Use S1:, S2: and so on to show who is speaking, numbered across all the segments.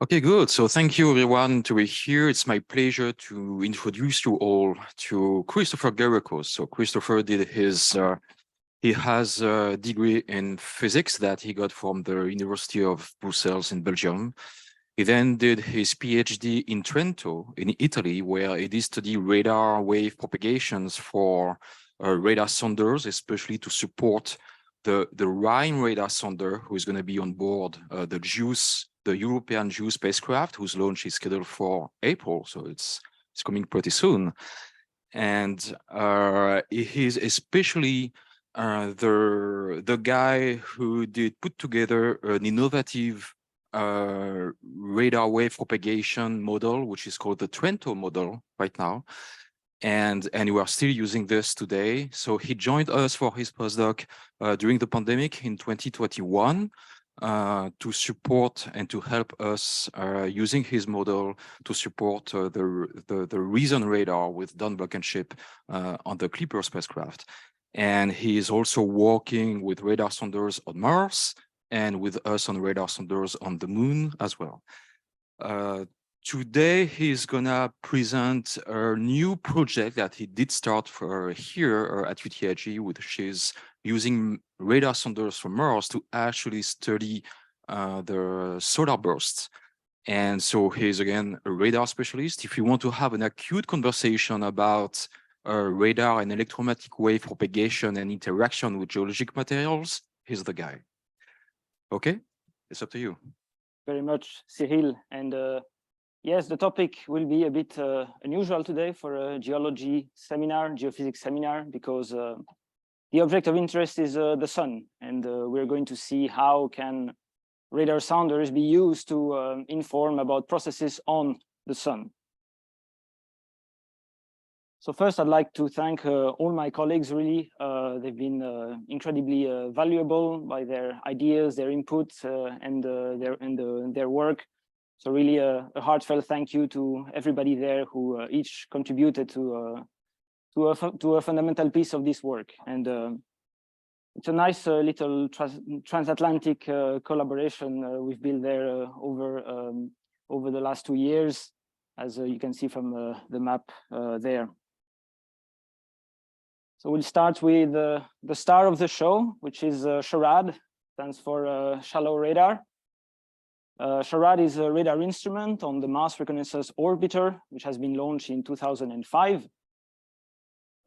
S1: Okay, good. So thank you everyone to be here. It's my pleasure to introduce you all to Christopher Gerekos. So Christopher did he has a degree in physics that he got from the University of Brussels in Belgium. He then did his PhD in Trento in Italy, where he did study radar wave propagations for radar sonders, especially to support the Rhine radar sonder, who is going to be on board the European JUICE spacecraft, whose launch is scheduled for April, so it's coming pretty soon. And he is especially the guy who did put together an innovative radar wave propagation model, which is called the Trento model right now. And we are still using this today. So he joined us for his postdoc during the pandemic in 2021 to support and to help us using his model to support the Reason radar with Don Blankenship on the Clipper spacecraft. And he is also working with radar sonders on Mars and with us on radar sonders on the Moon as well. Today, he's gonna present a new project that he did start for here at UTIG, which is using radar sonders from Mars to actually study the solar bursts. And so he's again a radar specialist. If you want to have an acute conversation about radar and electromagnetic wave propagation and interaction with geologic materials, he's the guy. Okay, it's up to you.
S2: Very much, Cyril. And yes, the topic will be a bit unusual today for a geology seminar, geophysics seminar, because the object of interest is the sun. And we're going to see how can radar sounders be used to inform about processes on the sun. So first, I'd like to thank all my colleagues, really. They've been incredibly valuable by their ideas, their input, and their work. So really a heartfelt thank you to everybody there who each contributed to a fundamental piece of this work. And it's a nice little transatlantic collaboration we've built there over the last 2 years, as you can see from the map there. So we'll start with the star of the show, which is SHARAD, stands for Shallow Radar. SHARAD is a radar instrument on the Mars Reconnaissance Orbiter, which has been launched in 2005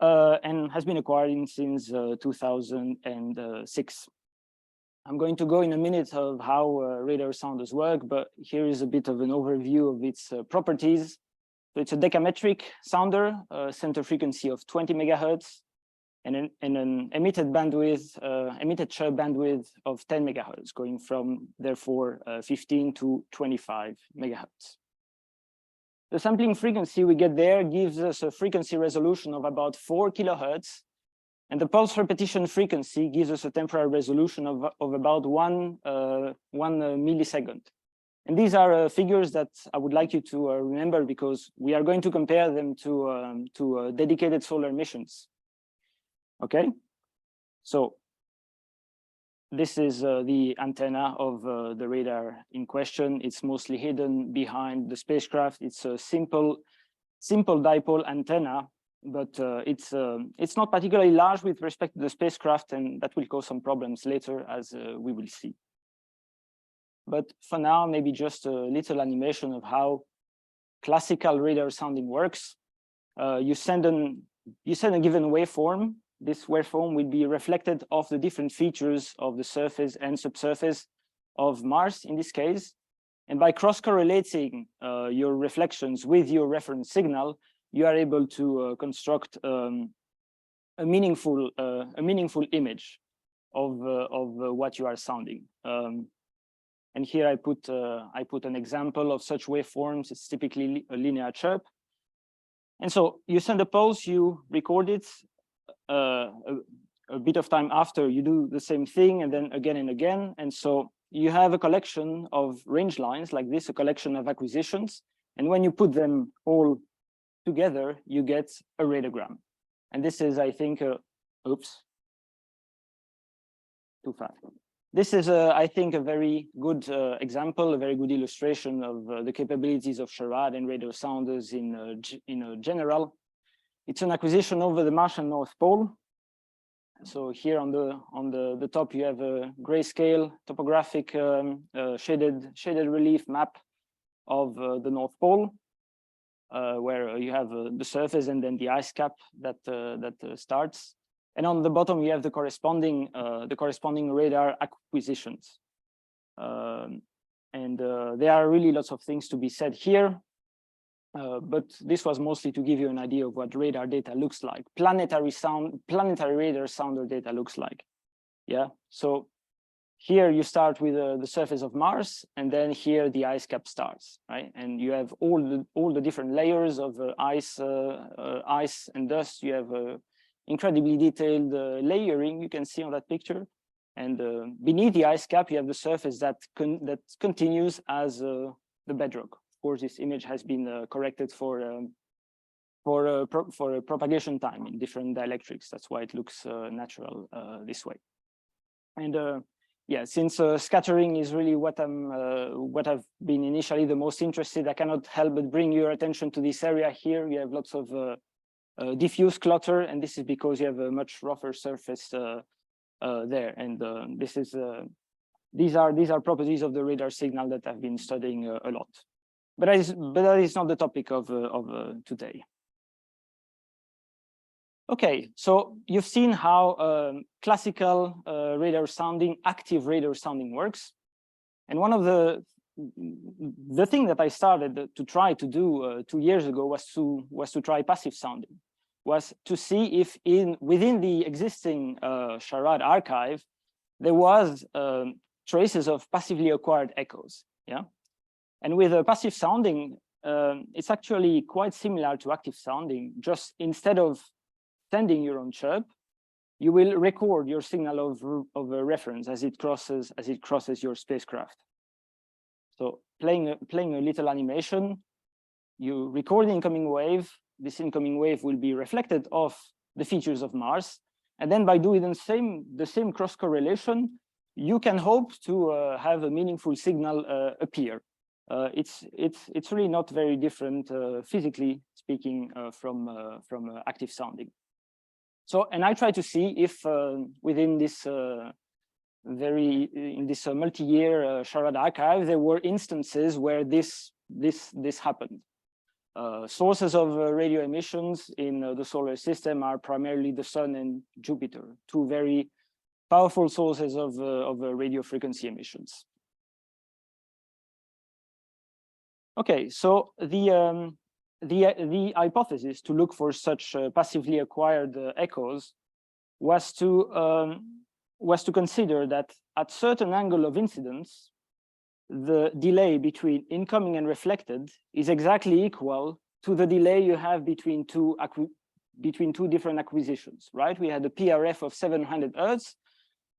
S2: and has been acquired since 2006. I'm going to go in a minute of how radar sounders work, but here is a bit of an overview of its properties. So it's a decametric sounder, center frequency of 20 megahertz, and an emitted chirp bandwidth of 10 megahertz, going from, therefore, 15 to 25 megahertz. The sampling frequency we get there gives us a frequency resolution of about 4 kilohertz, and the pulse repetition frequency gives us a temporal resolution of about one millisecond. And these are figures that I would like you to remember, because we are going to compare them to dedicated solar missions. Okay, so this is the antenna of the radar in question. It's mostly hidden behind the spacecraft. It's a simple dipole antenna, but it's not particularly large with respect to the spacecraft, and that will cause some problems later, as we will see. But for now, maybe just a little animation of how classical radar sounding works. You send a given waveform. This waveform will be reflected off the different features of the surface and subsurface of Mars in this case. And by cross-correlating your reflections with your reference signal, you are able to construct a meaningful image of what you are sounding. And here I put an example of such waveforms. It's typically a linear chirp. And so you send a pulse, you record it. A bit of time after, you do the same thing, and then again and again. And so you have a collection of range lines like this, a collection of acquisitions. And when you put them all together, you get a radiogram. And this is, I think, oops, too fast. This is, I think, a very good example, a very good illustration of the capabilities of SHARAD and radar sounders in general. It's an acquisition over the Martian North Pole. So here on the top, you have a grayscale topographic shaded relief map of the North Pole, where you have the surface and then the ice cap that starts. And on the bottom, you have the corresponding radar acquisitions. There are really lots of things to be said here. But this was mostly to give you an idea of what radar data looks like. Planetary radar sounder data looks like. Yeah. So here you start with the surface of Mars, and then here the ice cap starts, right? And you have all the different layers of ice and dust. You have incredibly detailed layering you can see on that picture. And beneath the ice cap, you have the surface that continues as the bedrock. Of course, this image has been corrected for propagation time in different dielectrics. That's why it looks natural this way. And yeah, since scattering is really what I've been initially the most interested, I cannot help but bring your attention to this area here. You have lots of diffuse clutter, and this is because you have a much rougher surface there. And these are properties of the radar signal that I've been studying a lot. But that is not the topic of today. Okay, so you've seen how classical radar sounding, active radar sounding works. And one of the thing that I started to try to do 2 years ago was to try passive sounding, was to see if within the existing SHARAD archive, there was traces of passively acquired echoes. Yeah. And with passive sounding, it's actually quite similar to active sounding. Just instead of sending your own chirp, you will record your signal of a reference as it crosses your spacecraft. So playing a little animation, you record the incoming wave. This incoming wave will be reflected off the features of Mars, and then by doing the same cross correlation, you can hope to have a meaningful signal appear. It's really not very different physically speaking from active sounding. So, and I try to see if within this multi-year SHARAD archive, there were instances where this happened. Sources of radio emissions in the solar system are primarily the Sun and Jupiter, two very powerful sources of radio frequency emissions. Okay, so the hypothesis to look for such passively acquired echoes was to consider that at certain angle of incidence, the delay between incoming and reflected is exactly equal to the delay you have between two different acquisitions, right? We had a PRF of 700 Hertz,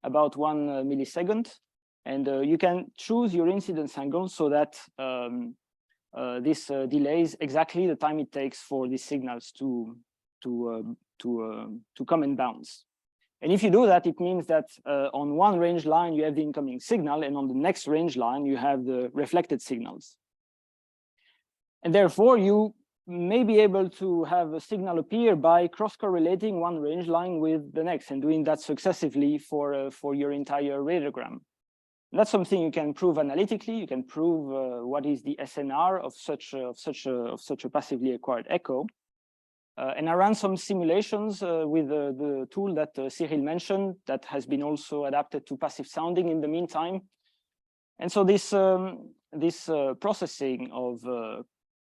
S2: about 1 millisecond, and you can choose your incidence angle so that this delays exactly the time it takes for these signals to come and bounce. And if you do that, it means that on one range line, you have the incoming signal, and on the next range line, you have the reflected signals. And therefore, you may be able to have a signal appear by cross-correlating one range line with the next and doing that successively for your entire radiogram. And that's something you can prove analytically. You can prove what is the SNR of such a passively acquired echo. And I ran some simulations with the tool that Cyril mentioned that has been also adapted to passive sounding in the meantime. And so this processing of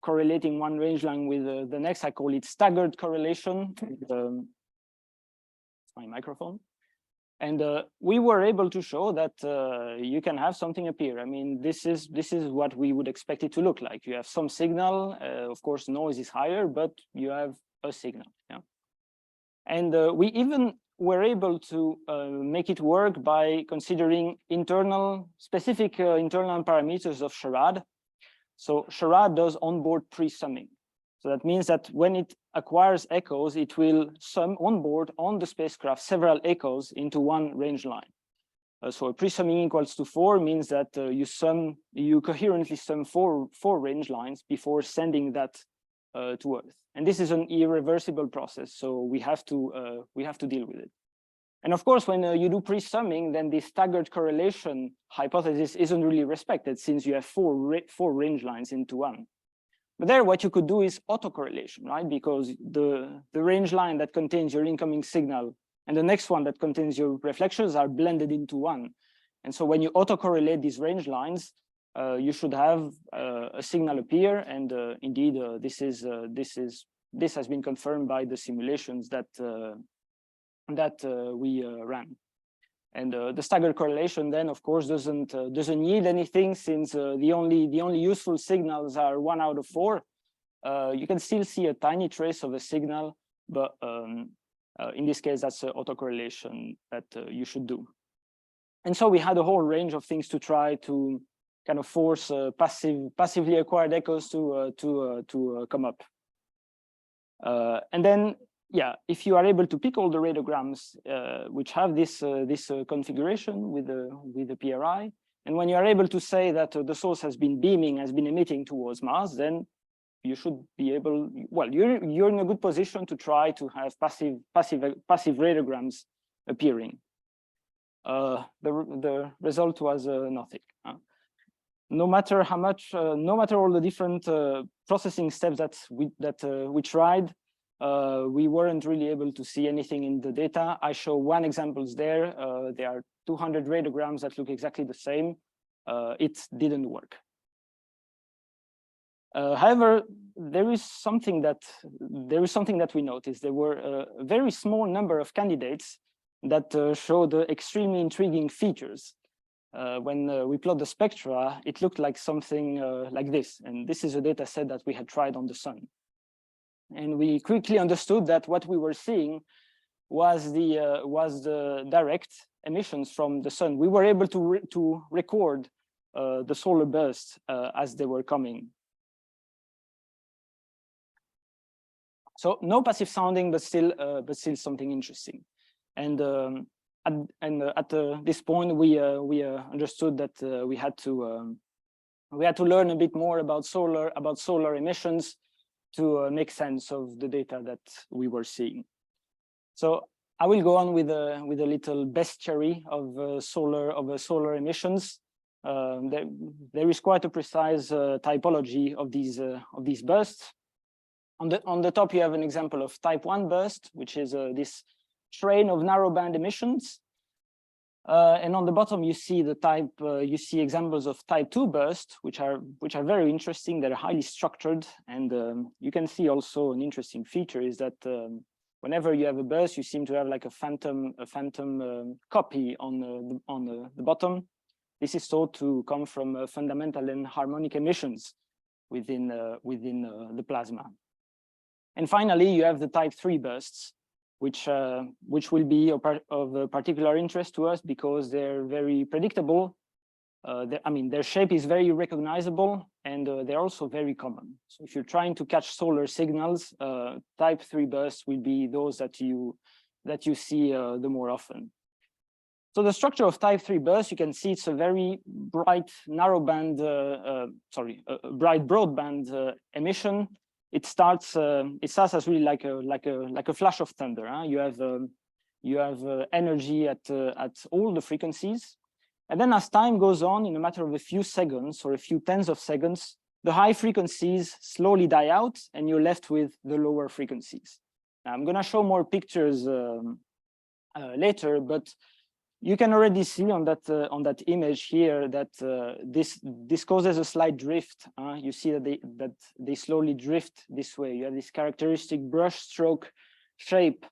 S2: correlating one range line with the next, I call it staggered correlation. My microphone. And we were able to show that you can have something appear. I mean, this is what we would expect it to look like. You have some signal. Of course, noise is higher, but you have a signal. Yeah. And we even were able to make it work by considering specific internal parameters of SHARAD. So SHARAD does onboard pre-summing. So that means that when it acquires echoes, it will sum onboard on the spacecraft several echoes into one range line. So a pre-summing equals to 4 means that you coherently sum four range lines before sending that to Earth. And this is an irreversible process, so we have to deal with it. And of course, when you do pre-summing, then the staggered correlation hypothesis isn't really respected, since you have four range lines into one. But there, what you could do is autocorrelation, right? Because the range line that contains your incoming signal and the next one that contains your reflections are blended into one. And so when you autocorrelate these range lines, you should have a signal appear. And indeed, this has been confirmed by the simulations that we ran. And the staggered correlation then, of course, doesn't yield anything, since the only useful signals are 1 out of 4. You can still see a tiny trace of a signal, but in this case, that's an autocorrelation that you should do. And so we had a whole range of things to try to kind of force passively acquired echoes to come up. And then, yeah, if you are able to pick all the radiograms which have this configuration with the PRI, and when you are able to say that the source has been emitting towards Mars, then you should be able, well, you're in a good position to try to have passive radiograms appearing. The result was nothing. No matter how much, no matter all the different processing steps that we tried, we weren't really able to see anything in the data. I show one examples there. There are 200 radiograms that look exactly the same. It didn't work. However, there is something that we noticed. There were a very small number of candidates that showed extremely intriguing features. When we plot the spectra, it looked like something like this. And this is a data set that we had tried on the sun. And we quickly understood that what we were seeing was the direct emissions from the sun. We were able to record the solar bursts as they were coming. So no passive sounding, but still something interesting. And at this point, we understood that we had to learn a bit more about solar emissions to make sense of the data that we were seeing. So I will go on with a little bestiary of solar emissions. There is quite a precise typology of these bursts. On the top, you have an example of type 1 burst, which is this train of narrowband emissions. And on the bottom, you see examples of type 2 bursts, which are very interesting. They're highly structured, and you can see also an interesting feature is that whenever you have a burst, you seem to have like a phantom copy on the bottom. This is thought to come from fundamental and harmonic emissions within the plasma. And finally, you have the type 3 bursts, which will be of particular interest to us because they're very predictable. Their shape is very recognizable, and they're also very common. So if you're trying to catch solar signals, type 3 bursts will be those that you see the more often. So the structure of type 3 bursts, you can see it's a very bright narrowband, bright broadband emission. It starts as really like a flash of thunder. Huh? You have energy at all the frequencies, and then as time goes on, in a matter of a few seconds or a few tens of seconds, the high frequencies slowly die out, and you're left with the lower frequencies. Now, I'm going to show more pictures later, but you can already see on that image here that this causes a slight drift. You see that they slowly drift this way. You have this characteristic brush stroke shape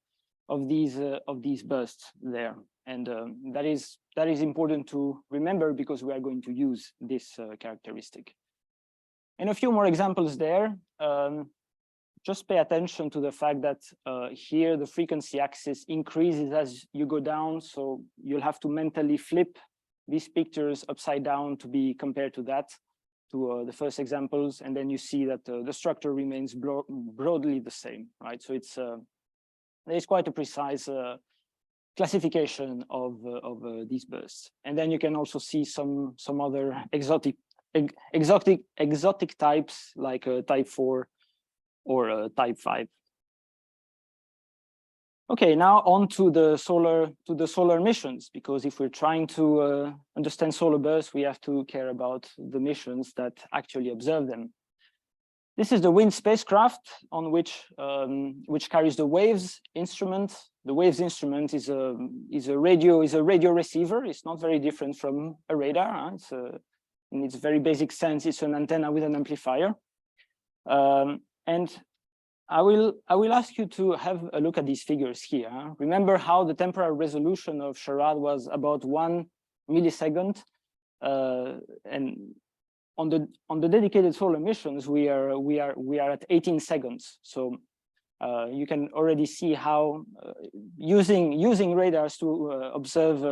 S2: of these bursts there, and that is important to remember because we are going to use this characteristic. And a few more examples there. Just pay attention to the fact that here the frequency axis increases as you go down, so you'll have to mentally flip these pictures upside down to be compared to that, to the first examples, and then you see that the structure remains broadly the same, right? So it's quite a precise classification of these bursts. And then you can also see some other exotic types like type 4 or type 5. Okay, now on to the solar missions, because if we're trying to understand solar bursts, we have to care about the missions that actually observe them. This is the WIND spacecraft on which carries the WAVES instrument. The WAVES instrument is a radio receiver. It's not very different from a radar. In its very basic sense, it's an antenna with an amplifier. And I will ask you to have a look at these figures here. Remember how the temporal resolution of SHARAD was about 1 millisecond, and on the dedicated solar missions we are at 18 seconds. So you can already see how using radars to observe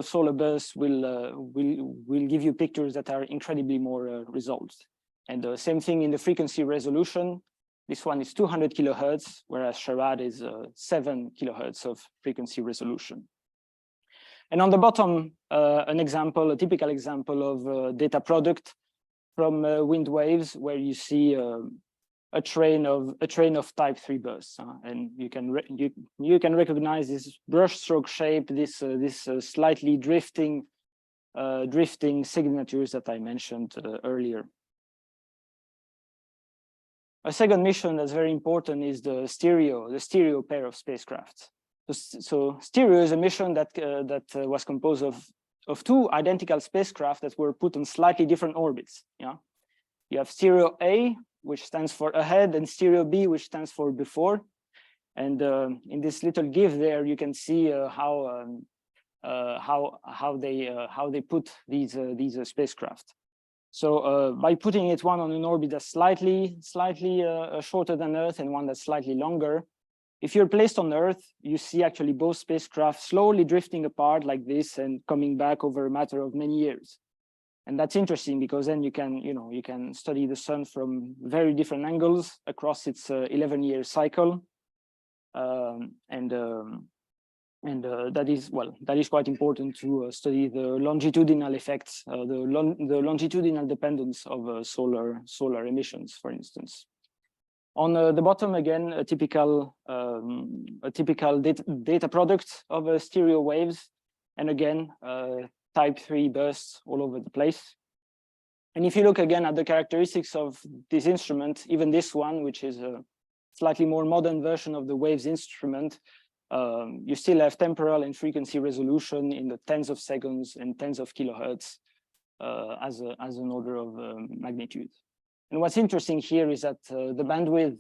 S2: solar bursts will give you pictures that are incredibly more results. And the same thing in the frequency resolution. This one is 200 kilohertz, whereas SHARAD is 7 kilohertz of frequency resolution. And on the bottom, a typical example of data product from wind waves, where you see a train of type 3 bursts, and you can recognize this brushstroke shape, this slightly drifting signatures that I mentioned earlier. A second mission that's very important is the stereo pair of spacecraft. So stereo is a mission that was composed of two identical spacecraft that were put on slightly different orbits. Yeah, you have stereo A, which stands for ahead, and stereo B, which stands for before. And in this little GIF there, you can see how they put these spacecraft. So by putting it one on an orbit that's slightly shorter than Earth and one that's slightly longer, if you're placed on Earth, you see actually both spacecraft slowly drifting apart like this and coming back over a matter of many years. And that's interesting because then you can study the sun from very different angles across its 11-year cycle, that is quite important to study the longitudinal effects, the longitudinal dependence of solar emissions, for instance. On the bottom again, a typical data product of stereo waves, and again type 3 bursts all over the place. And if you look again at the characteristics of this instrument, even this one, which is a slightly more modern version of the WAVES instrument, you still have temporal and frequency resolution in the tens of seconds and tens of kilohertz as an order of magnitude. And what's interesting here is that the bandwidth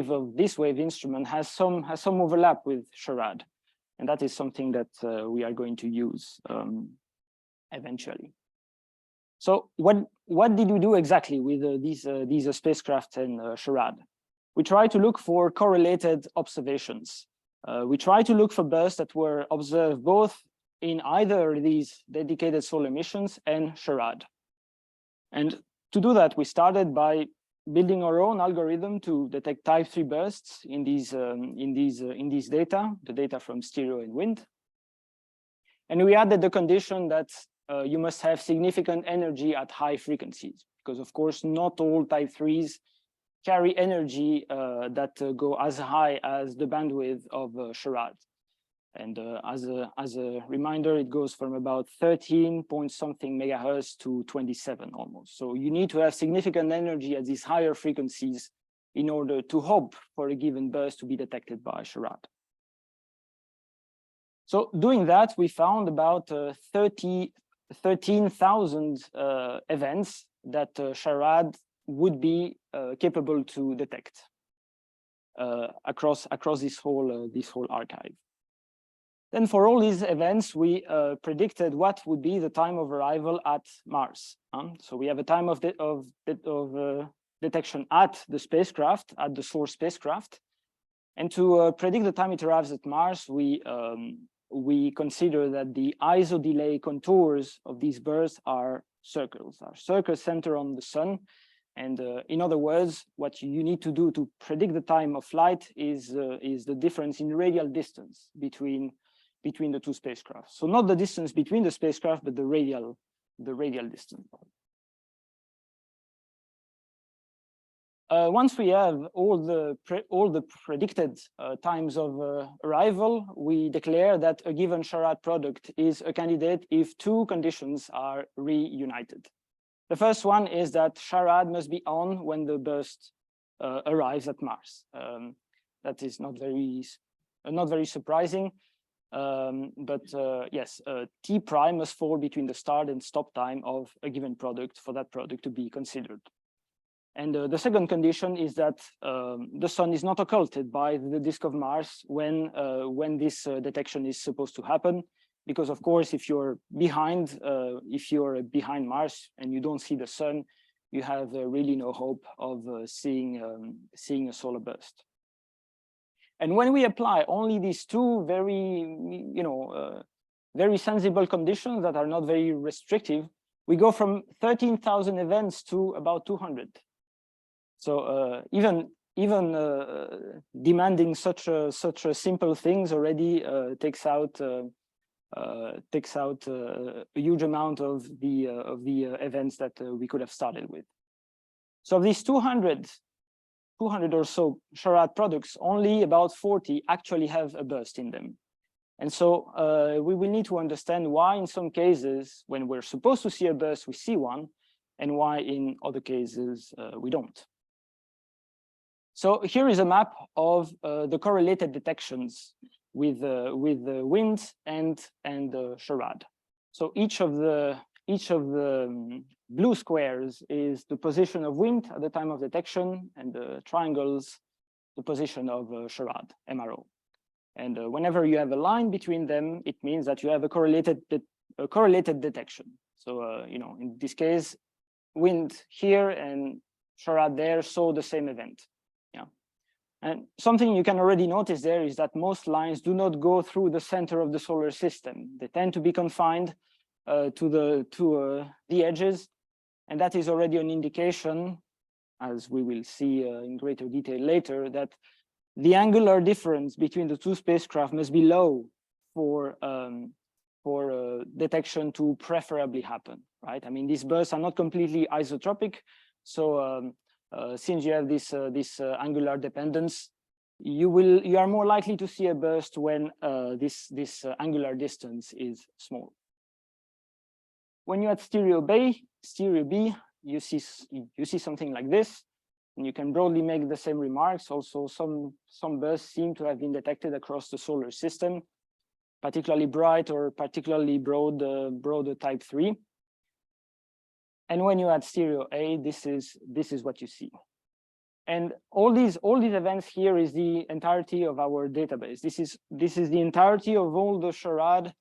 S2: of this wave instrument has some overlap with SHARAD, and that is something that we are going to use eventually. So what did we do exactly with these spacecraft and SHARAD? We try to look for correlated observations. We try to look for bursts that were observed both in either these dedicated solar missions and SHARAD. And to do that, we started by building our own algorithm to detect type 3 bursts in these data, the data from stereo and wind. And we added the condition that you must have significant energy at high frequencies, because of course not all type 3s carry energy that go as high as the bandwidth of SHARAD. And as a reminder, it goes from about 13 point something megahertz to 27 almost. So you need to have significant energy at these higher frequencies in order to hope for a given burst to be detected by SHARAD. So doing that, we found about 13,000 events that SHARAD would be capable to detect across this whole archive. Then for all these events, we predicted what would be the time of arrival at Mars. So we have a time of detection at the spacecraft, at the source spacecraft. And to predict the time it arrives at Mars, we consider that the ISO delay contours of these bursts are circles centered on the sun. And in other words, what you need to do to predict the time of flight is the difference in radial distance between the two spacecraft. So not the distance between the spacecraft, but the radial distance. Once we have all the predicted times of arrival, we declare that a given SHARAD product is a candidate if two conditions are reunited. The first one is that SHARAD must be on when the burst arrives at Mars. That is not very surprising, but yes, T prime must fall between the start and stop time of a given product for that product to be considered. And the second condition is that the sun is not occulted by the disk of Mars when this detection is supposed to happen. Because of course, if you're behind Mars and you don't see the sun, you have really no hope of seeing a solar burst. And when we apply only these two very sensible conditions that are not very restrictive, we go from 13,000 events to about 200. So even demanding such a simple things already takes out a huge amount of the events that we could have started with. So of these 200 or so SHARAD products, only about 40 actually have a burst in them. And so we will need to understand why in some cases, when we're supposed to see a burst, we see one, and why in other cases we don't. So here is a map of the correlated detections with wind and SHARAD. So each of the blue squares is the position of wind at the time of detection, and the triangles the position of SHARAD, MRO. And whenever you have a line between them, it means that you have a correlated detection. So in this case, wind here and SHARAD there saw the same event. And something you can already notice there is that most lines do not go through the center of the solar system. They tend to be confined to the edges, and that is already an indication, as we will see in greater detail later, that the angular difference between the two spacecraft must be low for detection to preferably happen, right? I mean, these bursts are not completely isotropic, so since you have this angular dependence, you are more likely to see a burst when this angular distance is small. When you add stereo B, you see something like this, and you can broadly make the same remarks. Also, some bursts seem to have been detected across the solar system, particularly bright or particularly broad type 3. And when you add stereo A, this is what you see. And all these events here is the entirety of our database. This is the entirety of all the SHARAD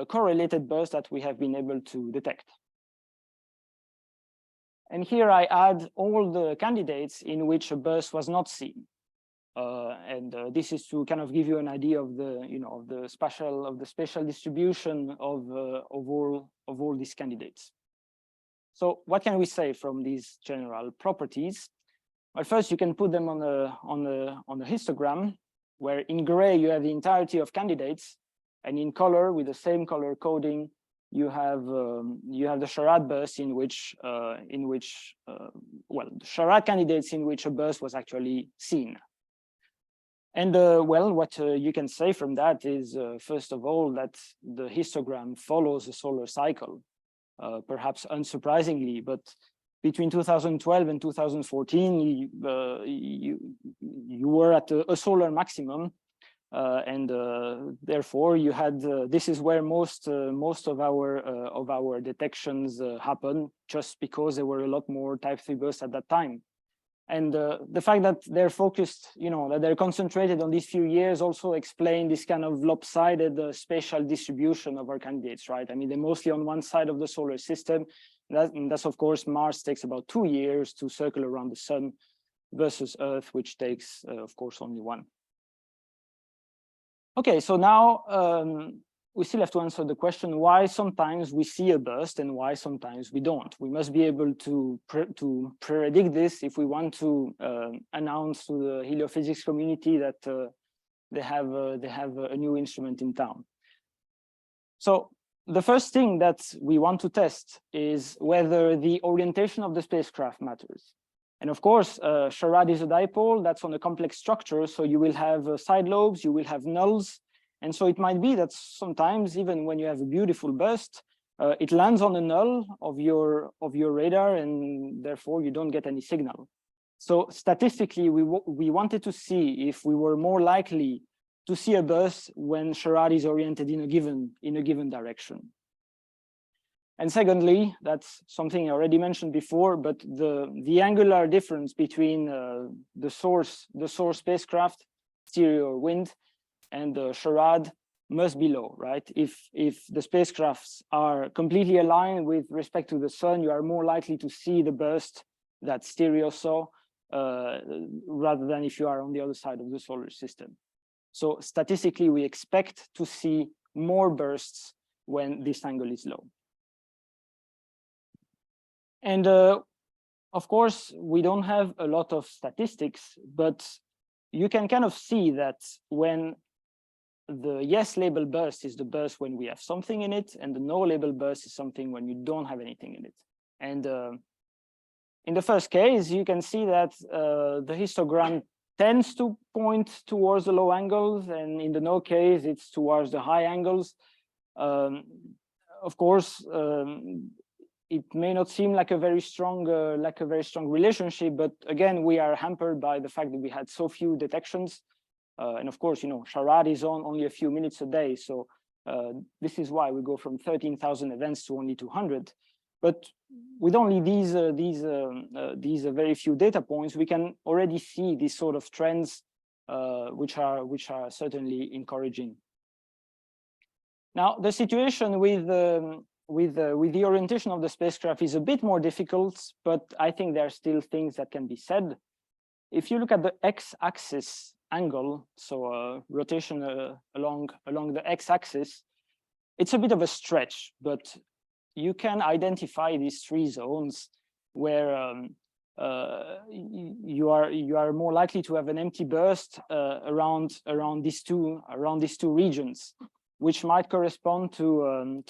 S2: correlated bursts that we have been able to detect. And here I add all the candidates in which a burst was not seen. This is to kind of give you an idea of the spatial distribution of all these candidates. So what can we say from these general properties? Well, first you can put them on a histogram, where in gray you have the entirety of candidates, and in color with the same color coding you have the SHARAD burst in which the SHARAD candidates in which a burst was actually seen. And well, what you can say from that is first of all that the histogram follows a solar cycle. Perhaps unsurprisingly, but between 2012 and 2014, you were at a solar maximum, and therefore you had. This is where most of our detections happen, just because there were a lot more type 3 bursts at that time. And the fact that they're focused, that they're concentrated on these few years also explain this kind of lopsided spatial distribution of our candidates, right? I mean, they're mostly on one side of the solar system. That's of course, Mars takes about 2 years to circle around the sun versus Earth, which takes, of course, only 1. Okay, so now we still have to answer the question why sometimes we see a burst and why sometimes we don't. We must be able to predict this if we want to announce to the heliophysics community that they have a new instrument in town. So the first thing that we want to test is whether the orientation of the spacecraft matters. And of course, SHARAD is a dipole that's on a complex structure, so you will have side lobes, you will have nulls. And so it might be that sometimes, even when you have a beautiful burst, it lands on a null of your radar, and therefore you don't get any signal. So statistically, we wanted to see if we were more likely to see a burst when SHARAD is oriented in a given direction. And secondly, that's something I already mentioned before, but the angular difference between the source spacecraft, stereo or wind, and the SHARAD must be low, right? If the spacecrafts are completely aligned with respect to the sun, you are more likely to see the burst that stereo saw rather than if you are on the other side of the solar system. So statistically, we expect to see more bursts when this angle is low. And of course, we don't have a lot of statistics, but you can kind of see that when the yes label burst is the burst when we have something in it, and the no label burst is something when you don't have anything in it. And in the first case, you can see that the histogram tends to point towards the low angles, and in the no case, it's towards the high angles. Of course, it may not seem like a very strong relationship, but again, we are hampered by the fact that we had so few detections. And of course, you know, SHARAD is on only a few minutes a day. So this is why we go from 13,000 events to only 200. But with only these very few data points, we can already see these sort of trends, which are certainly encouraging. Now, the situation with the orientation of the spacecraft is a bit more difficult, but I think there are still things that can be said. If you look at the x-axis angle, so rotation along the x-axis, it's a bit of a stretch, but you can identify these three zones where you are more likely to have an empty burst around these two regions, which might correspond to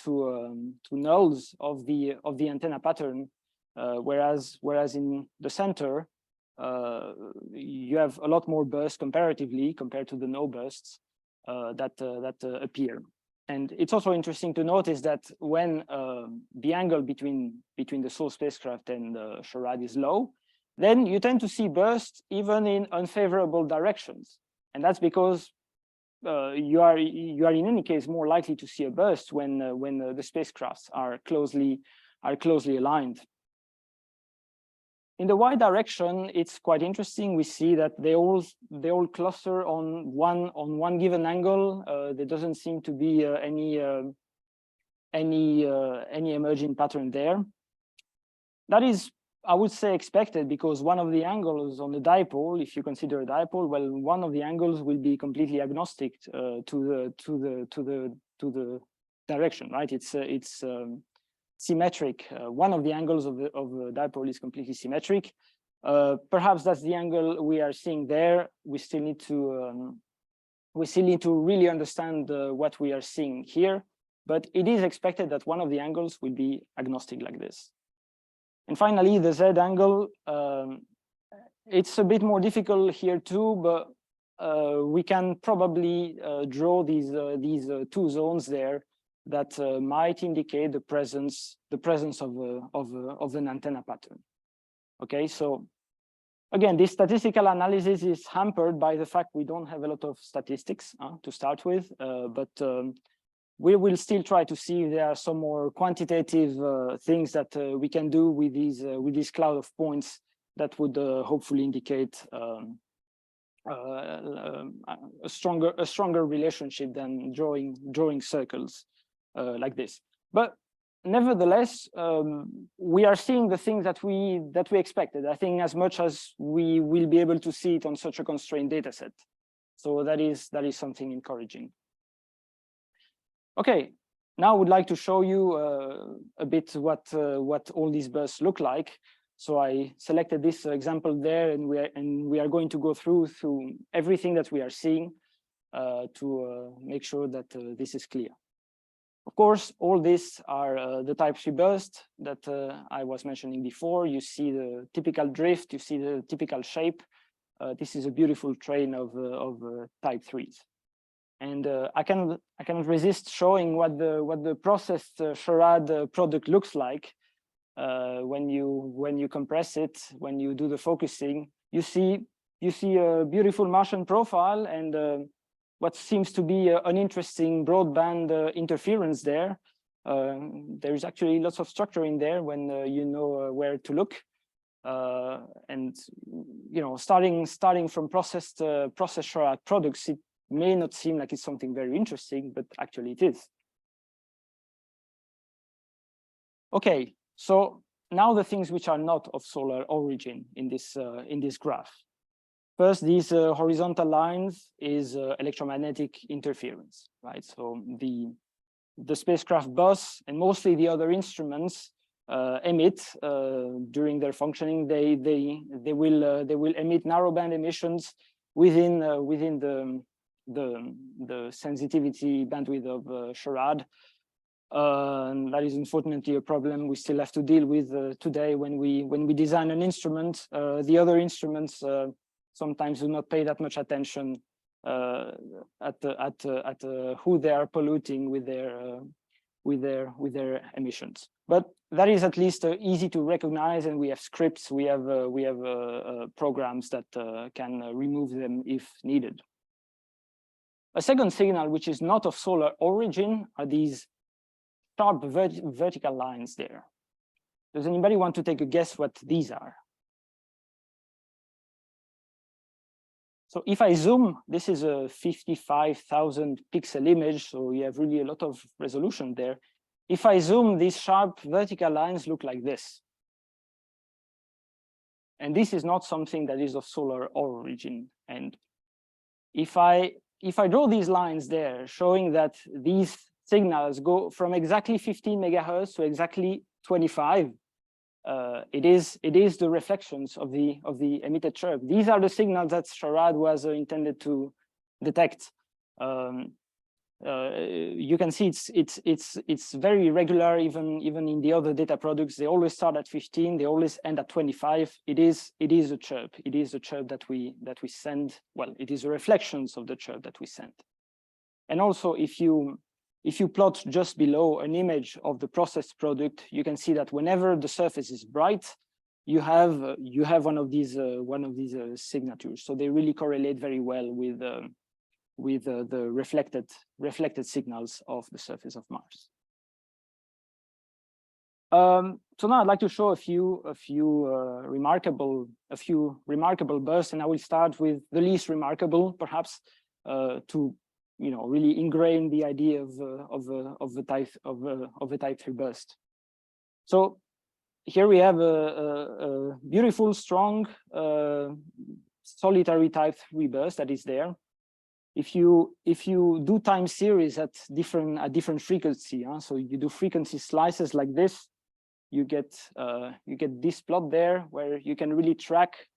S2: nulls of the antenna pattern, whereas in the center you have a lot more bursts comparatively compared to the no bursts that appear. And it's also interesting to notice that when the angle between the source spacecraft and SHARAD is low, then you tend to see bursts even in unfavorable directions, and that's because you are in any case more likely to see a burst when the spacecrafts are closely aligned. In the y direction, it's quite interesting. We see that they all cluster on one given angle. There doesn't seem to be any emerging pattern there. That is, I would say, expected, because one of the angles on the dipole, if you consider a dipole, well, one of the angles will be completely agnostic to the direction, right? It's symmetric. One of the angles of the dipole is completely symmetric. Perhaps that's the angle we are seeing there. We still need to really understand what we are seeing here, but it is expected that one of the angles will be agnostic like this. And finally, the Z angle, it's a bit more difficult here too, but we can probably draw these two zones there that might indicate the presence of an antenna pattern. Okay, so again, this statistical analysis is hampered by the fact we don't have a lot of statistics to start with, but we will still try to see if there are some more quantitative things that we can do with this cloud of points that would hopefully indicate a stronger relationship than drawing circles like this. But nevertheless, we are seeing the things that we expected, I think, as much as we will be able to see it on such a constrained data set. So that is something encouraging. Okay, now I would like to show you a bit what all these bursts look like. So I selected this example there, and we are going to go through everything that we are seeing to make sure that this is clear. Of course, all these are the type 3 bursts that I was mentioning before. You see the typical drift, you see the typical shape. This is a beautiful train of type 3s. And I cannot resist showing what the processed SHARAD product looks like when you compress it, when you do the focusing. You see a beautiful Martian profile and what seems to be an interesting broadband interference there. There is actually lots of structure in there when you know where to look. And you know, starting from processed SHARAD products, it may not seem like it's something very interesting, but actually it is. Okay, so now the things which are not of solar origin in this graph. First, these horizontal lines is electromagnetic interference, right? So the spacecraft bus and mostly the other instruments emit during their functioning. They will emit narrowband emissions within the sensitivity bandwidth of SHARAD. That is unfortunately a problem we still have to deal with today when we design an instrument. The other instruments sometimes do not pay that much attention at who they are polluting with their emissions. But that is at least easy to recognize, and we have scripts, we have programs that can remove them if needed. A second signal, which is not of solar origin, are these sharp vertical lines there. Does anybody want to take a guess what these are? So if I zoom, this is a 55,000 pixel image, so you have really a lot of resolution there. If I zoom, these sharp vertical lines look like this. And this is not something that is of solar origin. And if I draw these lines there, showing that these signals go from exactly 15 megahertz to exactly 25, it is the reflections of the emitted chirp. These are the signals that SHARAD was intended to detect. You can see it's very regular, even in the other data products. They always start at 15, they always end at 25. It is a chirp. It is a chirp that we send. Well, it is a reflections of the chirp that we send. And also, if you plot just below an image of the processed product, you can see that whenever the surface is bright, you have one of these signatures. So they really correlate very well with the reflected signals of the surface of Mars. So now I'd like to show a few remarkable bursts, and I will start with the least remarkable, perhaps, to really ingrain the idea of a type 3 burst. So here we have a beautiful, strong, solitary type 3 burst that is there. If you do time series at different frequency, so you do frequency slices like this, you get this plot there where you can really track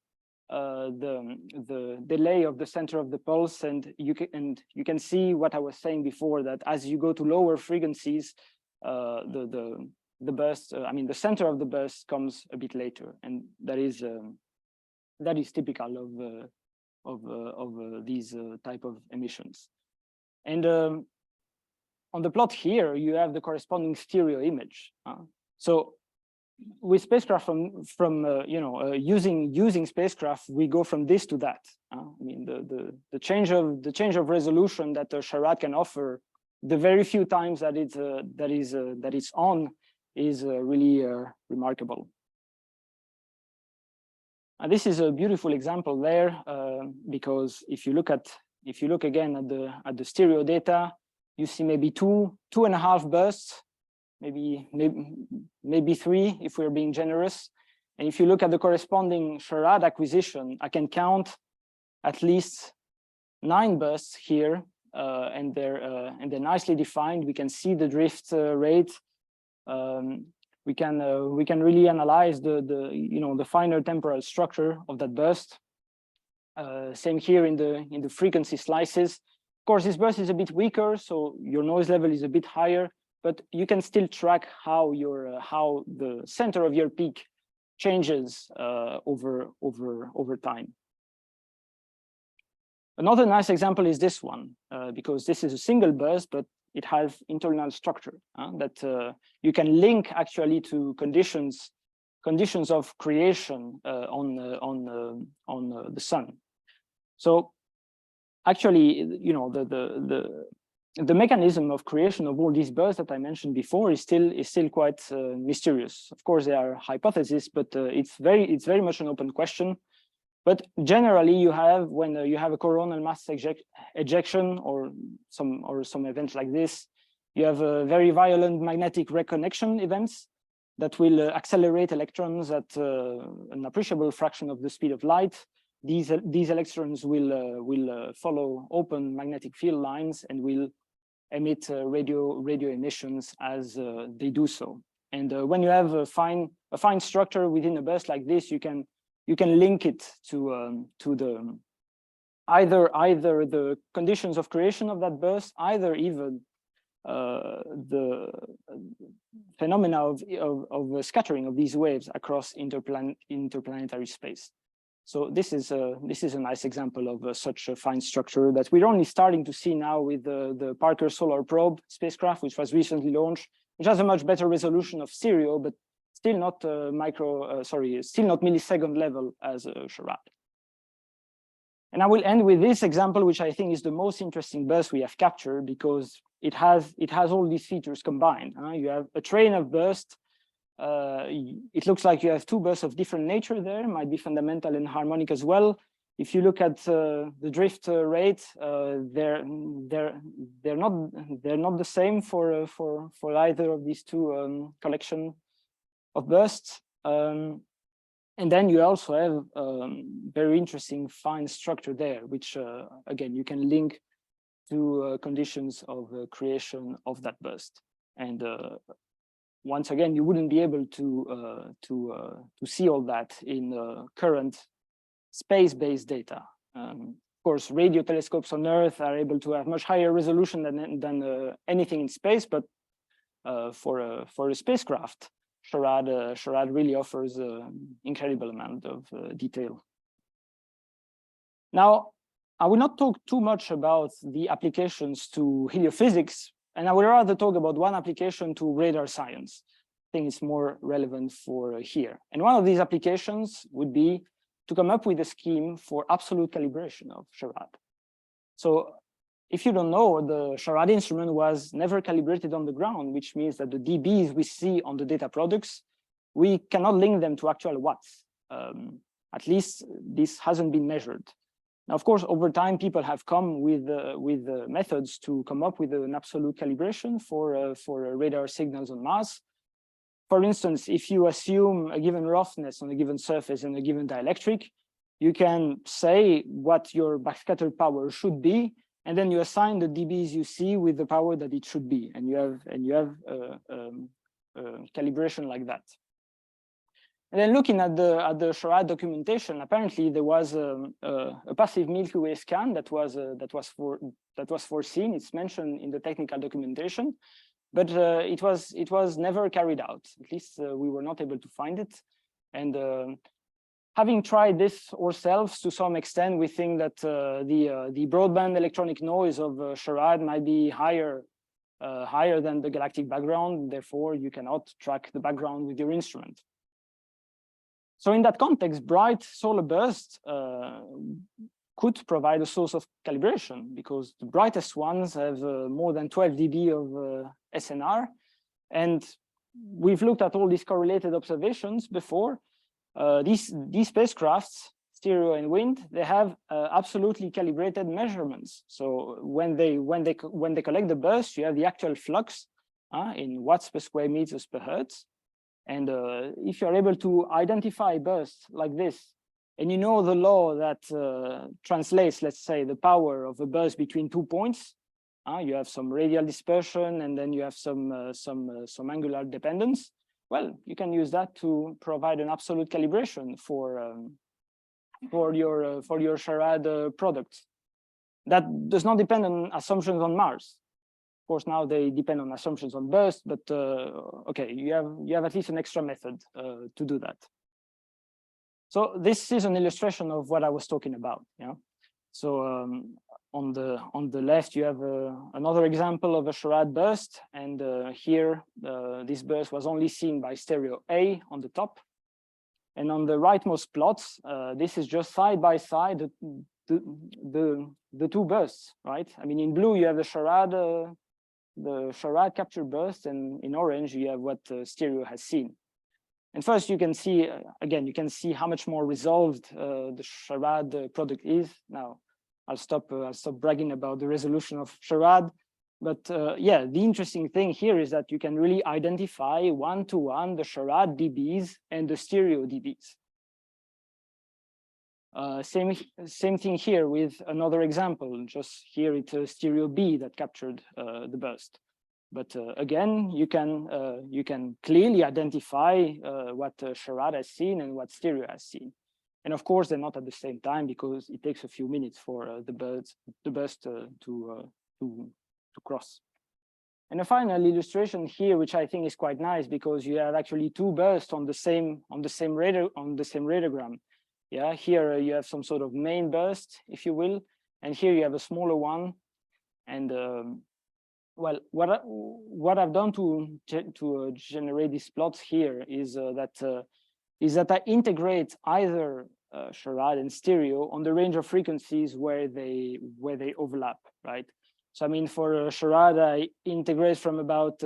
S2: the delay of the center of the pulse, and you can see what I was saying before, that as you go to lower frequencies, the burst, the center of the burst comes a bit later, and that is typical of these type of emissions. And on the plot here, you have the corresponding stereo image. So with spacecraft from using spacecraft, we go from this to that. The change of resolution that SHARAD can offer, the very few times that it's on, is really remarkable. And this is a beautiful example there, because if you look again at the stereo data, you see maybe two and a half bursts, maybe 3 if we're being generous. And if you look at the corresponding SHARAD acquisition, I can count at least 9 bursts here and they're nicely defined. We can see the drift rate. We can really analyze the finer temporal structure of that burst. Same here in the frequency slices. Of course, this burst is a bit weaker, so your noise level is a bit higher, but you can still track how the center of your peak changes over time. Another nice example is this one, because this is a single burst, but it has internal structure that you can link actually to conditions of creation on the sun. So actually, the mechanism of creation of all these bursts that I mentioned before is still quite mysterious. Of course, there are hypotheses, but it's very much an open question. But generally, you have when you have a coronal mass ejection or some events like this, you have very violent magnetic reconnection events that will accelerate electrons at an appreciable fraction of the speed of light. These electrons will follow open magnetic field lines and will emit radio emissions as they do so. And when you have a fine structure within a burst like this, you can link it to the either the conditions of creation of that burst, either even the phenomena of scattering of these waves across interplanetary space. So this is a nice example of such a fine structure that we're only starting to see now with the Parker Solar Probe spacecraft, which was recently launched, which has a much better resolution of stereo, but still not still not millisecond level as SHARAD. And I will end with this example, which I think is the most interesting burst we have captured because it has all these features combined. You have a train of bursts. It looks like you have two bursts of different nature there, might be fundamental and harmonic as well. If you look at the drift rate, they're not the same for either of these two collection of bursts. And then you also have very interesting fine structure there, which again you can link to conditions of creation of that burst. And once again, you wouldn't be able to see all that in current space-based data. Of course, radio telescopes on Earth are able to have much higher resolution than anything in space, but for a spacecraft, SHARAD really offers an incredible amount of detail. Now, I will not talk too much about the applications to heliophysics, and I would rather talk about one application to radar science. I think it's more relevant for here. And one of these applications would be to come up with a scheme for absolute calibration of SHARAD. So if you don't know, the SHARAD instrument was never calibrated on the ground, which means that the dBs we see on the data products, we cannot link them to actual watts. At least this hasn't been measured. Now, of course, over time, people have come with methods to come up with an absolute calibration for radar signals on Mars. For instance, if you assume a given roughness on a given surface and a given dielectric, you can say what your backscatter power should be, and then you assign the dBs you see with the power that it should be, and you have calibration like that. And then looking at the SHARAD documentation, apparently there was a passive Milky Way scan that was foreseen. It's mentioned in the technical documentation, but it was never carried out. At least we were not able to find it. And having tried this ourselves to some extent, we think that the broadband electronic noise of SHARAD might be higher than the galactic background. Therefore, you cannot track the background with your instrument. So in that context, bright solar bursts could provide a source of calibration because the brightest ones have more than 12 dB of SNR. And we've looked at all these correlated observations before. These spacecrafts, stereo and wind, they have absolutely calibrated measurements. So when they collect the burst, you have the actual flux in watts per square meters per hertz. And if you're able to identify bursts like this, and you know the law that translates, let's say, the power of a burst between 2 points, You have some radial dispersion, and then you have some angular dependence. Well, you can use that to provide an absolute calibration for your SHARAD product. That does not depend on assumptions on Mars. Of course, now they depend on assumptions on burst, but okay, you have at least an extra method to do that. So this is an illustration of what I was talking about. Yeah. So on the left, you have another example of a SHARAD burst, and here this burst was only seen by stereo A on the top, and on the rightmost plots, this is just side by side the two bursts, right? I mean, in blue you have the SHARAD capture burst, and in orange you have what stereo has seen. And first, you can see again, you can see how much more resolved the SHARAD product is. Now, I'll stop bragging about the resolution of SHARAD, but yeah, the interesting thing here is that you can really identify one-to-one the SHARAD dBs and the stereo dBs. Same thing here with another example. Just here it's stereo B that captured the burst. But again, you can clearly identify what SHARAD has seen and what stereo has seen. And of course, they're not at the same time because it takes a few minutes for the burst to cross. And a final illustration here, which I think is quite nice, because you have actually two bursts on the same radiogram. Yeah, here you have some sort of main burst, if you will, and here you have a smaller one. And well, what I've done to generate these plots here is that I integrate either SHARAD and stereo on the range of frequencies where they overlap, right? So I mean, for SHARAD, I integrate from about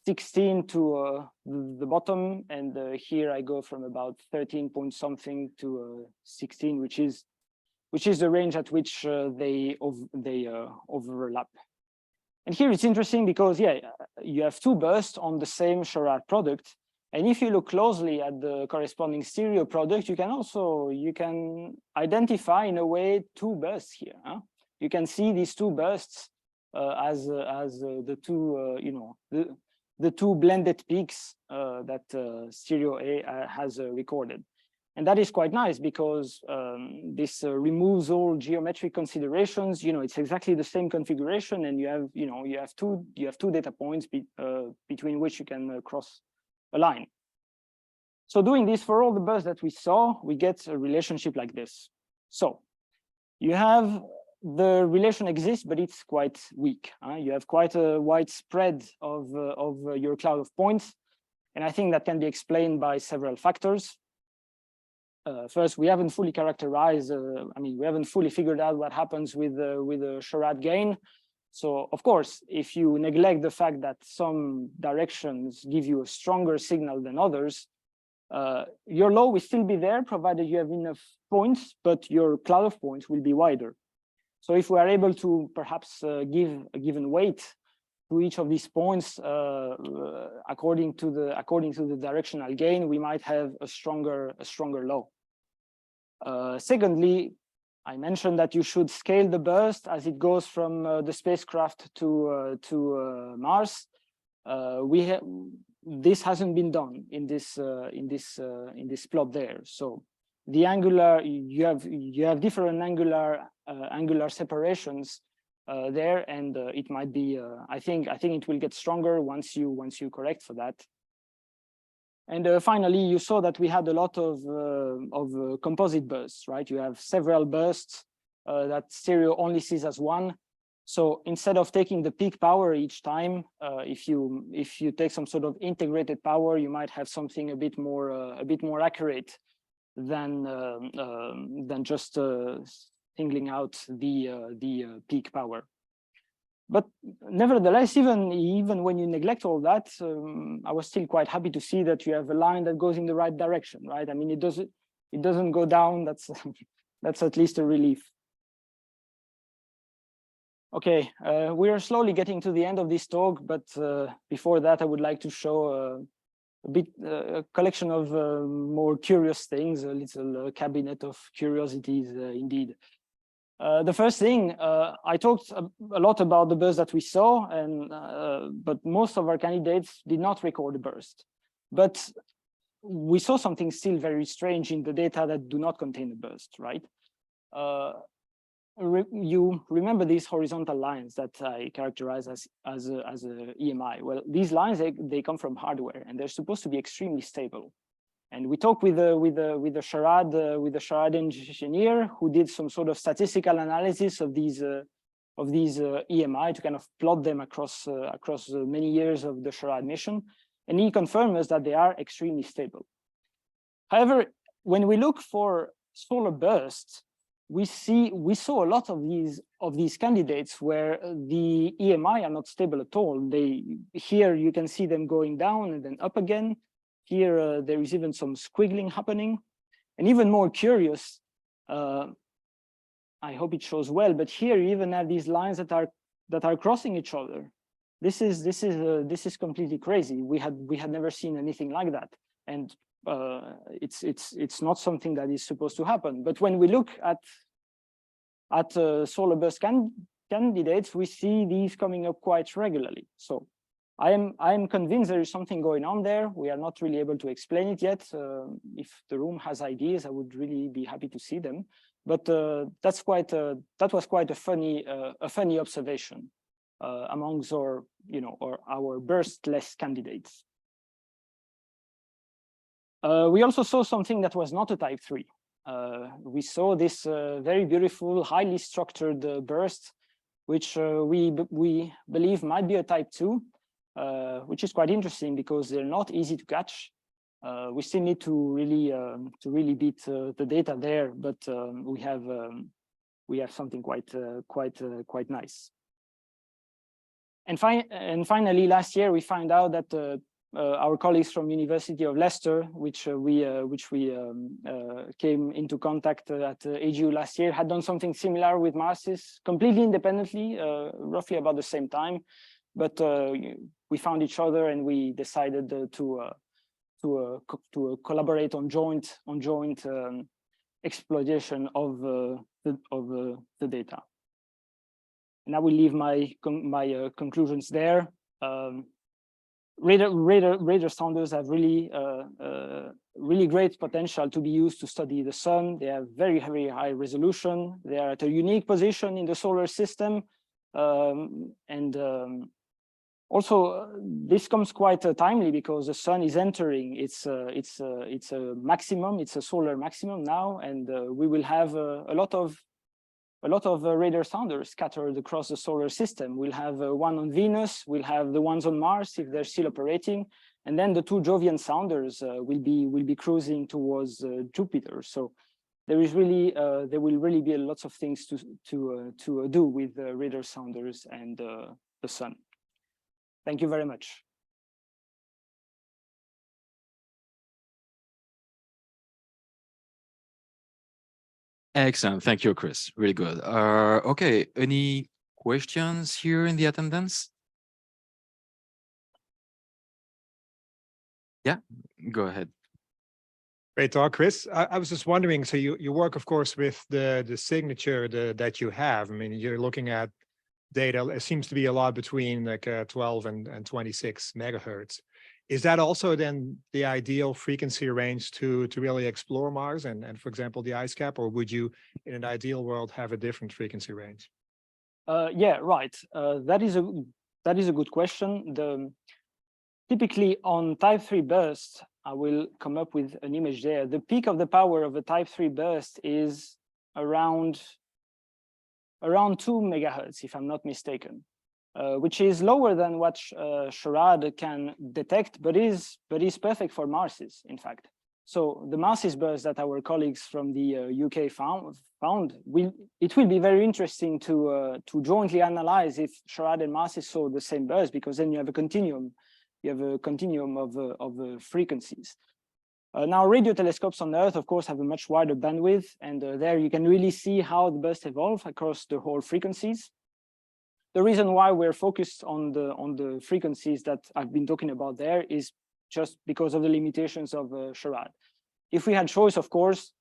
S2: 16 to the bottom, and here I go from about 13 point something to 16, which is the range at which they overlap. And here it's interesting because, yeah, you have two bursts on the same SHARAD product. And if you look closely at the corresponding stereo product, you can identify in a way two bursts here. Huh? You can see these two bursts as the two, the two blended peaks that stereo A has recorded. And that is quite nice because this removes all geometric considerations. It's exactly the same configuration, and you have two data points between which you can cross a line. So doing this for all the bursts that we saw, we get a relationship like this. So you have the relation exists, but it's quite weak. You have quite a wide spread of your cloud of points, and I think that can be explained by several factors. First, we haven't fully characterized, we haven't fully figured out what happens with the SHARAD gain. So, of course, if you neglect the fact that some directions give you a stronger signal than others, your low will still be there, provided you have enough points, but your cloud of points will be wider. So if we are able to perhaps give a given weight to each of these points according to the directional gain, we might have a stronger low. Secondly, I mentioned that you should scale the burst as it goes from the spacecraft to Mars. This hasn't been done in this plot there. So the angular, you have different angular separations there, and it might be. I think it will get stronger once you correct for that. And finally, you saw that we had a lot of composite bursts, right? You have several bursts that stereo only sees as one. So instead of taking the peak power each time, if you take some sort of integrated power, you might have something a bit more accurate than just singling out the peak power. But nevertheless, even when you neglect all that, I was still quite happy to see that you have a line that goes in the right direction, right? I mean, it doesn't go down. That's at least a relief. Okay, we are slowly getting to the end of this talk, but before that, I would like to show a collection of more curious things, a little cabinet of curiosities indeed. The first thing, I talked a lot about the burst that we saw, and but most of our candidates did not record the burst. But we saw something still very strange in the data that do not contain a burst, right? You remember these horizontal lines that I characterize as a EMI? Well, these lines, they come from hardware, and they're supposed to be extremely stable. And we talked with the SHARAD engineer who did some sort of statistical analysis of these EMI to kind of plot them across many years of the SHARAD mission, and he confirmed us that they are extremely stable. However, when we look for solar bursts, we saw a lot of these candidates where the EMI are not stable at all. Here you can see them going down and then up again. Here there is even some squiggling happening, and even more curious. I hope it shows well, but here you even have these lines that are crossing each other. This is completely crazy. We had never seen anything like that, and it's not something that is supposed to happen. But when we look at solar burst candidates, we see these coming up quite regularly. So I am convinced there is something going on there. We are not really able to explain it yet. If the room has ideas, I would really be happy to see them. But that was quite a funny observation amongst our burstless candidates. We also saw something that was not a type 3. We saw this very beautiful, highly structured burst, which we believe might be a type 2. Which is quite interesting because they're not easy to catch. We still need to really beat the data there, but we have something quite nice. And finally, last year we found out that our colleagues from University of Leicester, which we came into contact at AGU last year, had done something similar with MARSIS, completely independently, roughly about the same time. But we found each other and we decided to collaborate on joint exploitation of the data. And I will leave my conclusions there. Radar sounders have really great potential to be used to study the sun. They have very high resolution. They are at a unique position in the solar system, also, this comes quite timely because the sun is entering its a maximum. It's a solar maximum now, and we will have a lot of radar sounders scattered across the solar system. We'll have one on Venus. We'll have the ones on Mars if they're still operating, and then the 2 Jovian sounders will be cruising towards Jupiter. So there will really be lots of things to do with radar sounders and the sun. Thank you very much.
S1: Excellent. Thank you, Chris. Really good. Okay. Any questions here in the attendance? Yeah, go ahead.
S3: Great talk, Chris. I was just wondering, so you work, of course, with the signature that you have. I mean, you're looking at data. It seems to be a lot between like 12 and 26 megahertz. Is that also then the ideal frequency range to really explore Mars and for example, the ice cap, or would you, in an ideal world, have a different frequency range?
S2: Yeah, right. That is a good question. Typically on type 3 bursts, I will come up with an image there. The peak of the power of a type 3 burst is around 2 megahertz, if I'm not mistaken, which is lower than what SHARAD can detect, but is perfect for MARSIS, in fact. So the MARSIS burst that our colleagues from the UK found, it will be very interesting to jointly analyze if SHARAD and MARSIS saw the same burst, because then you have a continuum. You have a continuum of frequencies. Now, radiotelescopes on Earth, of course, have a much wider bandwidth, and there you can really see how the bursts evolve across the whole frequencies. The reason why we're focused on the frequencies that I've been talking about there is just because of the limitations of SHARAD. If we had choice, of course,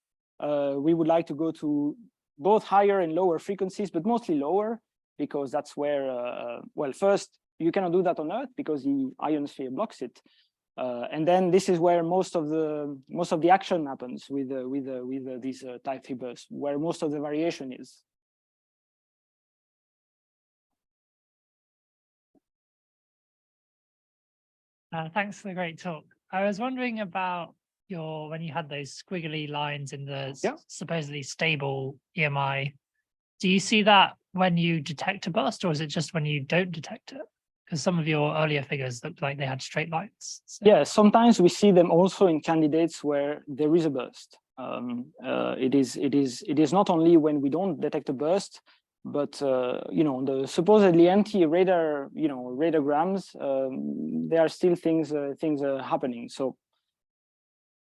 S2: we would like to go to both higher and lower frequencies, but mostly lower, because that's where, well, first, you cannot do that on Earth because the ionosphere blocks it. And then this is where most of the action happens with these type 3 bursts, where most of the variation is.
S4: Thanks for the great talk. I was wondering about when you had those squiggly lines in the supposedly stable EMI. Do you see that when you detect a burst, or is it just when you don't detect it? Because some of your earlier figures looked like they had straight lines. So.
S2: Yeah, sometimes we see them also in candidates where there is a burst. It is not only when we don't detect a burst, but the supposedly empty radar, radograms, there are still things happening. So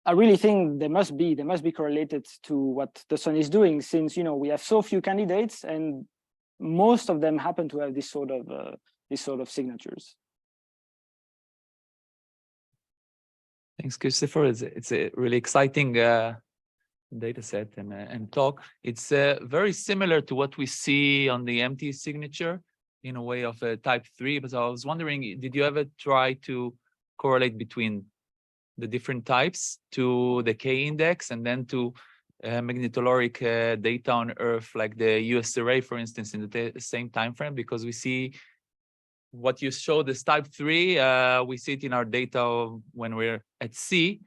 S2: I really think they must be correlated to what the sun is doing, since we have so few candidates, and most of them happen to have this sort of signatures.
S5: Thanks, Christopher. It's a really exciting data set and talk. It's very similar to what we see on the empty signature in a way of a type 3. But I was wondering, did you ever try to correlate between the different types to the K index and then to magnetoloric data on Earth, like the US array, for instance, in the same time frame? Because we see what you showed as type 3, we see it in our data when we're at sea,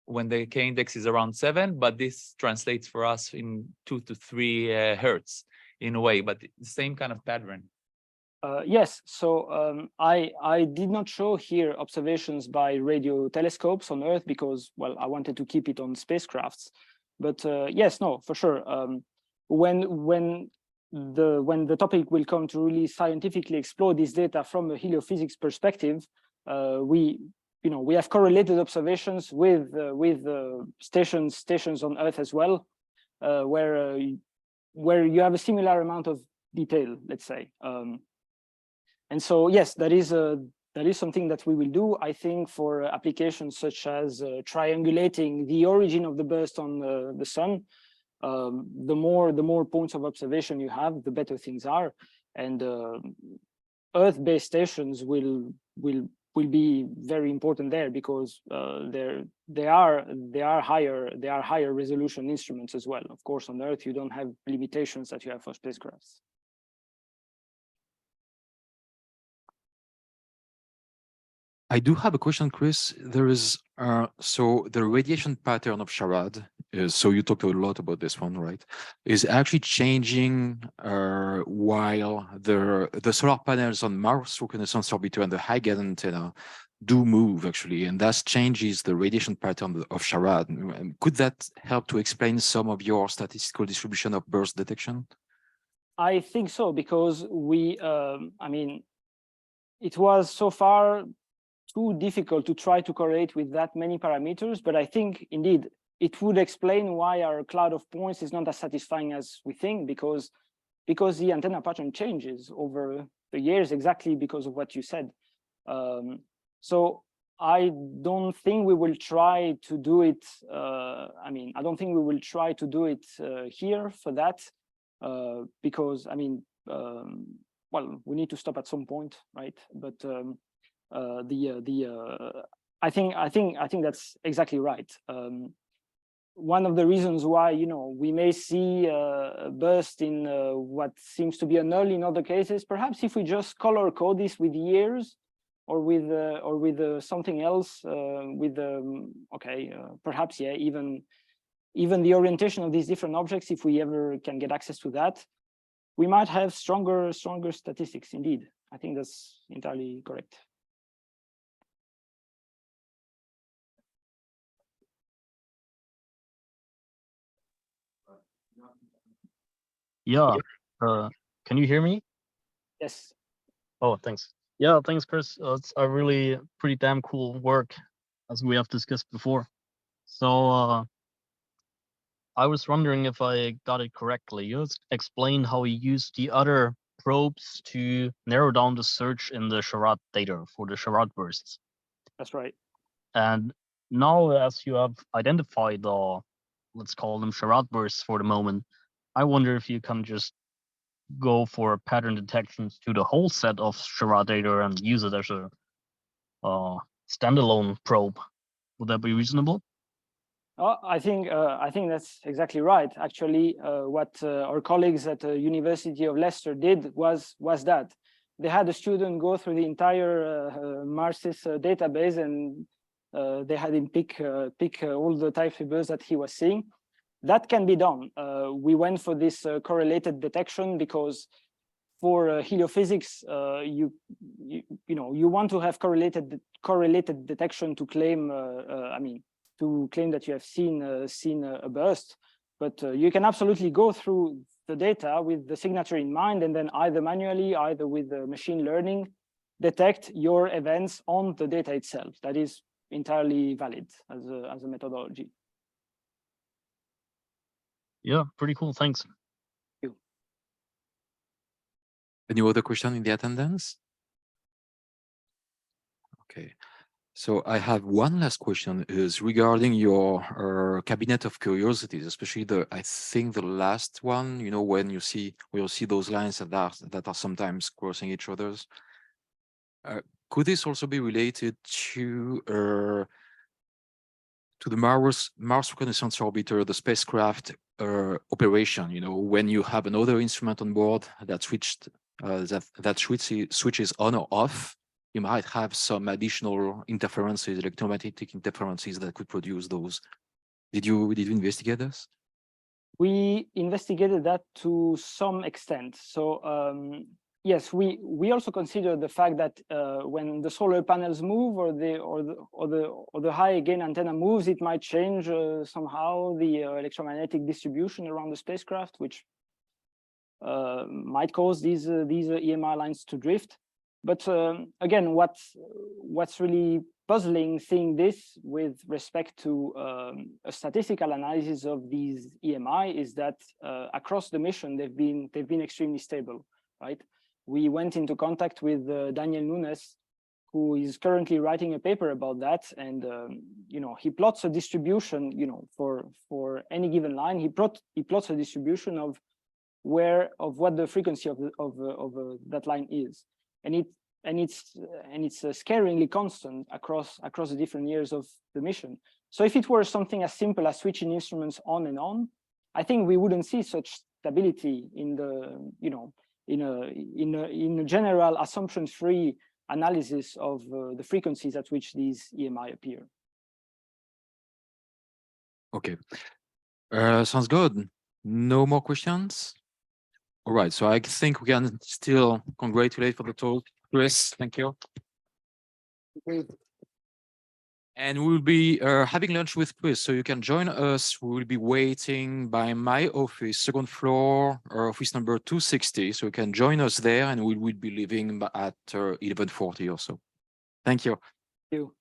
S5: when the K index is around 7, but this translates for us in 2 to 3 hertz in a way, but the same kind of pattern.
S2: Yes, so I did not show here observations by radio telescopes on Earth because, well, I wanted to keep it on spacecrafts. But yes, no, for sure. When the topic will come to really scientifically explore this data from a heliophysics perspective, we have correlated observations with stations on Earth as well, where you have a similar amount of detail, let's say. And so, yes, that is something that we will do, I think, for applications such as triangulating the origin of the burst on the sun. The more points of observation you have, the better things are, and Earth-based stations will be very important there, because they are higher resolution instruments as well. Of course, on Earth you don't have limitations that you have for spacecrafts.
S1: I do have a question, Chris. There is so the radiation pattern of SHARAD is, so you talked a lot about this one, right? Is actually changing while the solar panels on Mars Reconnaissance Orbiter and the high gain antenna do move actually, and that changes the radiation pattern of SHARAD. And could that help to explain some of your statistical distribution of burst detection?
S2: I think so, because I mean, it was so far too difficult to try to correlate with that many parameters, but I think indeed it would explain why our cloud of points is not as satisfying as we think, because the antenna pattern changes over the years, exactly because of what you said. So I don't think we will try to do it. I mean, I don't think we will try to do it here for that, because I mean, well, we need to stop at some point, right? But I think that's exactly right. One of the reasons why we may see a burst in what seems to be a null in other cases, perhaps if we just color code this with years, or with something else, perhaps, yeah, even the orientation of these different objects, if we ever can get access to that, we might have stronger statistics. Indeed, I think that's entirely correct.
S6: Yeah, can you hear me?
S2: Yes.
S6: Oh, thanks. Yeah, thanks, Chris. It's a really pretty damn cool work, as we have discussed before. So I was wondering if I got it correctly. You explained how you used the other probes to narrow down the search in the SHARAD data for the SHARAD bursts.
S2: That's right.
S6: And now, as you have identified the, let's call them SHARAD bursts for the moment, I wonder if you can just go for pattern detections to the whole set of SHARAD data and use it as a standalone probe. Would that be reasonable?
S2: Oh, I think that's exactly right. Actually, what our colleagues at the University of Leicester did was that they had a student go through the entire MARSIS database, and they had him pick all the type fibers that he was seeing. That can be done. We went for this correlated detection because for heliophysics, you want to have correlated detection to claim. To claim that you have seen a burst, but you can absolutely go through the data with the signature in mind, and then either manually, either with machine learning, detect your events on the data itself. That is entirely valid as a methodology.
S6: Yeah, pretty cool. Thanks.
S2: Thank you.
S1: Any other question in the attendance? Okay. So I have one last question is regarding your cabinet of curiosities, especially I think the last one, you know, when you see those lines that are sometimes crossing each other's. Could this also be related to the Mars Reconnaissance Orbiter, the spacecraft operation? You know, when you have another instrument on board that switches on or off, you might have some additional interferences, electromagnetic interferences that could produce those. Did you investigate this?
S2: We investigated that to some extent. So yes, we also consider the fact that when the solar panels move or the high gain antenna moves, it might change somehow the electromagnetic distribution around the spacecraft, which might cause these EMI lines to drift. But again, what's really puzzling seeing this with respect to a statistical analysis of these EMI is that across the mission they've been extremely stable, right? We went into contact with Daniel Nunes, who is currently writing a paper about that, and you know, he plots a distribution, you know, for any given line. He plots a distribution of what the frequency of that line is, and it's scarily constant across the different years of the mission. So if it were something as simple as switching instruments on and on, I think we wouldn't see such stability in the, you know, in a general assumption-free analysis of the frequencies at which these EMI appear.
S1: Okay, sounds good. No more questions. All right, so I think we can still congratulate for the talk, Chris. Thank you. And we'll be having lunch with Chris, so you can join us. We will be waiting by my office, second floor, office number 260. So you can join us there, and we will be leaving at 11:40 or so. Thank you.
S2: Thank you.